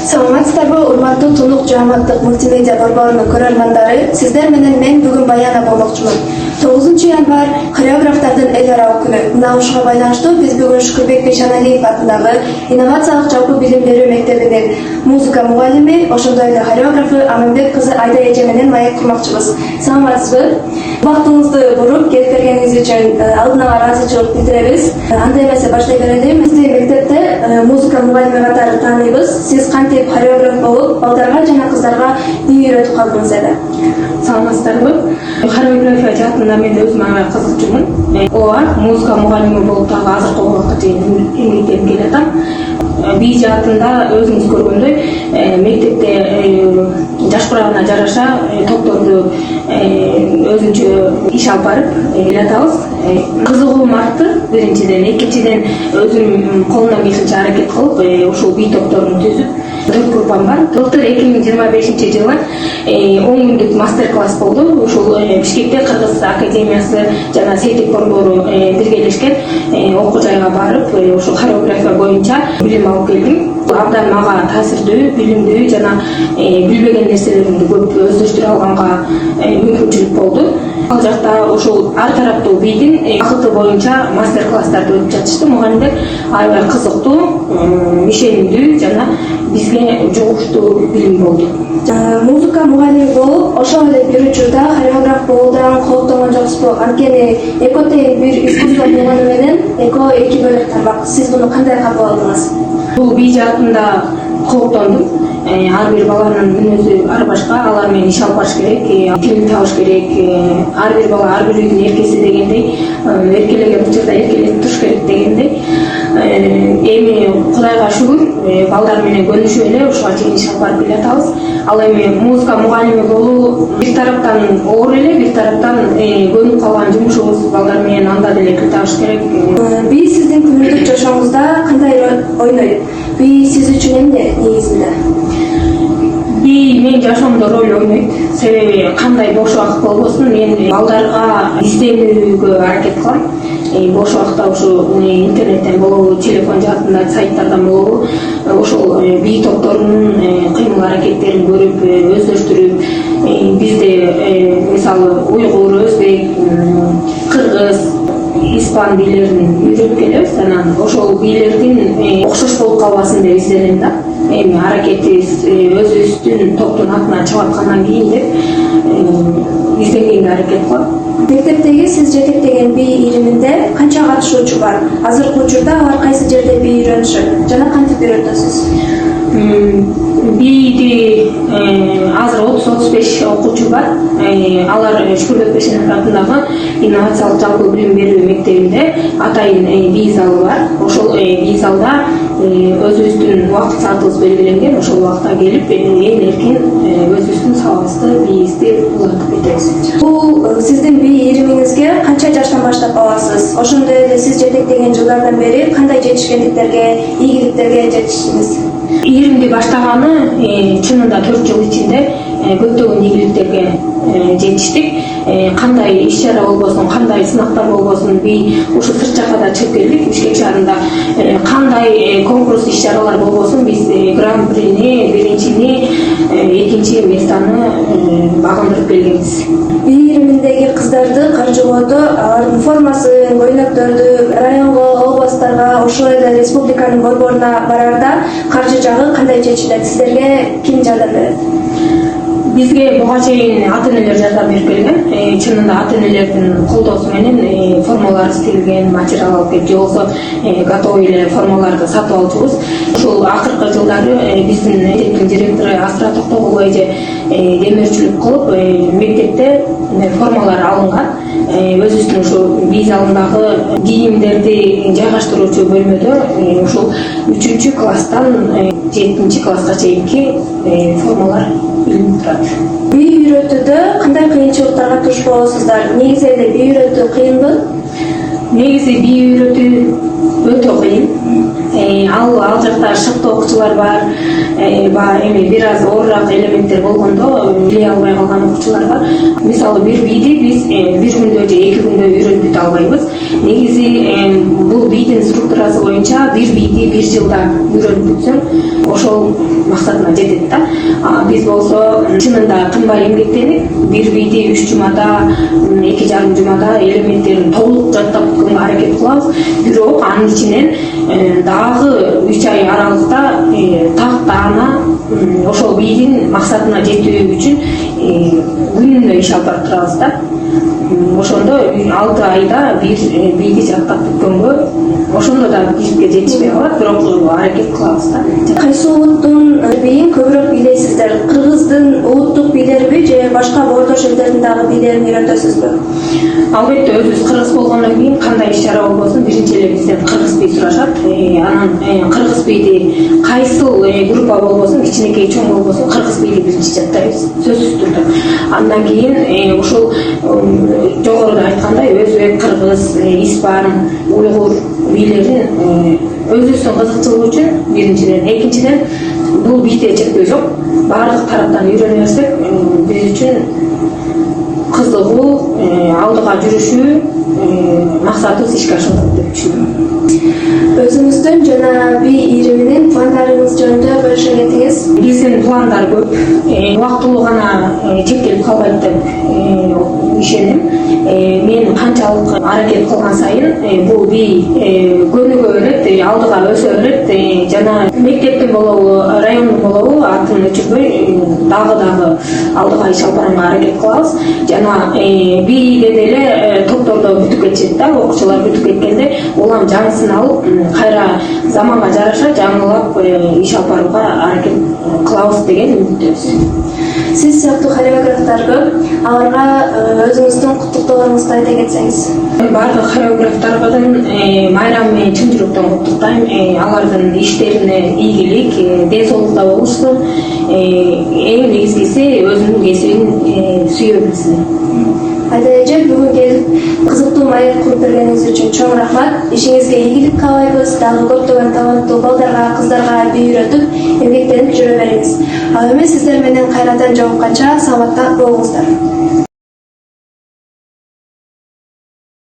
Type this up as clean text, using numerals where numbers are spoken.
Саламатсыздарбы, урматтуу Тунук жааматтык мультимедиа борборунун көрөрмандары, сиздер менен мен бүгүн баяна болмокчумун. 9 январь хореографтардын эл аралык күнү. Мына ушуга байланыштуу биз бүгүн Шүкүрбек Бейшаналиев атындагы инновациялык жалпы билим берүү мектебинин музыка мугалими, ошондой эле хореографы Аманбек кызы Айда эже менен маек курмакчыбыз. Саламатсызбы? Убактыңызды буруп келип бергениңиз үчүн алдын ала ыраазычылык билдиребиз. Анда эмесе баштай берели. Бизди мектепте музыка мугалими катары тааныйбыз. Сиз кантип хореограф болуп, балдарга жана кыздарга би үйрөтүп калдыңыз эле? Саламатсыздарбы? Хореография жаатында мен өзүм ага кызыкчумун. Ооба, музыка мугалими болуп дагы азыркы убакка чейин эмгектенип келатам. Би жаатында өзүңүз көргөндөй, мектепте жаш курамына жараша топторду өзүнчө иш алып барып жатабыз. Кызыгуум артты биринчиден, экинчиден өзүм колумдан келишинче аракет кылып, ушул би топторун түзүп 4 группам бар. Былтыр 2025-жылы 10 күндүк мастер-класс болду. Ушул Бишкекте Кыргыз академиясы жана Сейтек борбору биргелешкен окуу жайга барып, ушул хореография боюнча билим алып келдим. Абдан мага таасирдүү, билимдүү жана билбеген нерселеримди көп өздөштүрө алганга мүмкүнчүлүк болду. Ал жакта ушул ар тараптуу бийдин акыты боюнча мастер-класстарды өтүп жатышты. Мугалимдер аябай кызыктуу, ишенимдүү жана бизге жугуштуу билим болду. Музыка мугалими болуп, ошол эле бир учурда хореограф болуудан кооптонгон жоксузбу? Анткени эко тең бир искусство болгону менен эко эки бөлөк тармак. Сиз буну кандай кабыл алдыңыз? Бул би жаатында кооптондум. Ар бир баланын мүнөзү ар башка, алар менен иш алып барыш керек, тилин табыш керек. Ар бир бала ар бир үйдүн эркеси дегендей, эркелеген учурда эркелеп туруш керек дегендей. Эми Кудайга шүгүр, балдар менен көнүшүп эле ушуга чейин иш алып барып келатабыз. Ал эми музыка мугалими болуу бир тараптан оор эле, бир тараптан көнүп калган жумушубуз, балдар менен анда деле кил табыш керек. Би сиздин күнүмдүк жашооңузда кандай роль ойнойт? Би сиз үчүн эмне негизинде? Би мен жашоомдо роль ойнойт. Себеби кандай бош убакыт болбосун, мен балдарга изденүүгө аракет кылам. Бош убакытта ушу интернеттен болобу, телефон жаатында сайттардан болобу, ошол би топторунун кыймыл аракеттерин көрүп, өздөштүрүп, бизде мисалы уйгур, өзбек, кыргыз, испан бийлерин үйрөнүп келебиз. Анан ошол бийлердин окшош болуп калбасын деп изденем да. Эми аракетибиз өзүбүздүн топтун атынан чыгып аткандан кийин деп изденгенге аракет кылам. Мектептеги сиз жетектеген би ириминде канча катышуучу бар? Азыркы учурда алар кайсы жерде би үйрөнүшөт жана кантип үйрөтөсүз? Бийди азыр 30-35 окуучу бар. Алар Шүкүрбек Бейшаналиев атындагы инновациялык жалпы билим берүү мектебинде атайын би залы бар. Ошол би залда өзүбүздүн убакыт саатыбыз белгиленген. Ошол убакытта келип, эң эркин өзүбүздүн сабыбызды, бийибизди улантып кетебиз. Бул сиздин би иримиңизге канча жаштан баштап аласыз? Ошондой эле сиз жетектеген жылдардан бери кандай жетишкендиктерге, ийгиликтерге жетиштиңиз? Иримди баштаганы чынында 4 жыл ичинде көптөгөн ийгиликтерге жетиштик. Кандай иш-чара болбосун, кандай сынактар болбосун, би ушу сырт жакка да чыгып келдик. Бишкек шаарында кандай конкурс иш-чаралар болбосун, биз гран-прини, биринчини, экинчи местаны багындырып келгенбиз. Би ириминдеги кыздарды каржылоодо алардын формасын, көйнөктөрдү районго, областтарга, ошол эле республиканын борборуна барарда каржы жагы кандай чечилет? Сиздерге ким жардам берет? Бизге буга чейин ата-энелер жардам берип келген. Чынында ата-энелердин колдоосу менен формалар тигилген, материал алып келип, же болбосо готовый эле формаларды сатып алчубуз. Ушул акыркы жылдары биздин мектептин директору Асра Токтогул эже демөөрчүлүк кылып, мектепте формалар алынган. Өзүбүздүн ушу би залындагы кийимдерди жайгаштыруучу бөлмөдө ушул 3-класстан 7-класска чейинки формалар илинип турат. Би үйрөтүүдө кандай кыйынчылыктарга туш болосуздар? Негизи эле би үйрөтүү кыйынбы? Негизи би үйрөтүү өтө кыйын. Ал жакта шықты окуучулар бар, эми бир аз оорураак элементтер болгондо биле албай калган окуучулар бар. Мисалы бир бийди биз бир күндө же 2 күндө үйрөнүп бүтө албайбыз. Негизи бул бийдин структурасы боюнча бир бийди бир жылда үйрөнүп бүтсөң ошол максатына жетет да. Биз болсо чынында тынбай эмгектенип бир бийди 3 жумада, 2,5 жумада элементтерин толук жаттап бүткөнгө аракет кылабыз. Бирок анын ичинен дагы 3 ай аралыкта так даана ошол бийдин максатына жетүү үчүн күнүнө иш алып барып турабыз да. Ошондо 6 айда бир бийди жаттап бүткөнгө ошондо да бийикке жетишпей калат, бирок аракет кылабыз да. Кайсы улуттун бийин көбүрөөк бийлейсиздер? Кыргыздын улуттук бийлериби же башка бордош элдердин дагы бийлерин үйрөтөсүзбү? Албетте өзүбүз кыргыз болгондон кийин кандай иш чара болбосун биринчи эле бизден кыргыз бий сурашат. Анан кыргыз бийди кайсыл группа болбосун, кичинекей чоң болбосун кыргыз бийди биринчи жаттайбыз, сөзсүз түрдө. Андан кийин ушул жогоруда айткандай өзбек, кыргыз, испан, уйгур бийлерин өзүбүздүн кызыкчылыгы үчүн биринчиден, экинчиден бул бийде чектөө жок. Баардык тараптан үйрөнө берсек биз үчүн кызыгуу, алдыга жүрүшүү максатыбыз ишке ашылат деп түшүнөм. Өзүңүздүн жана бий ириминин пландарыңыз жөнүндө бөлүшө кетиңиз. Биздин пландар көп, убактылуу гана чектелип калбайт деп ишенем. Мен канчалык аракет кылган сайын бул бий көнүгө берет, алдыга өсө берет жана мектептин болобу, райондун болобу атын өчүрбөй дагы алдыга иш алып барганга аракет кылабыз. Жана бийде деле топтордо бүтүп кетишет да, окуучулар бүтүп кеткенде улам жаңысын алып, кайра заманга жараша жаңылап иш алып барууга аракет кылабыз деген үмүттөбүз. Сиз сыяктуу хореографтар көп, аларга өзүңүздүн куттуктоолоруңузду айта кетсеңиз. Бардык хореографтардан майрам менен чын жүрөктөн куттуктайм. Алардын иштерине ийгилик, ден соолукта болушсун. Эң негизгиси өзүнүн кесибин сүйө билсин. Айда эже бүгүн келип кызыктуу маек куруп бергениңиз үчүн чоң рахмат. Ишиңизге ийгилик каалайбыз. Дагы көптөгөн таланттуу балдарга, кыздарга бий үйрөтүп, эмгектенип жүрө бериңиз. Ал эми сиздер менен кайрадан жолукканча саламатта болуңуздар.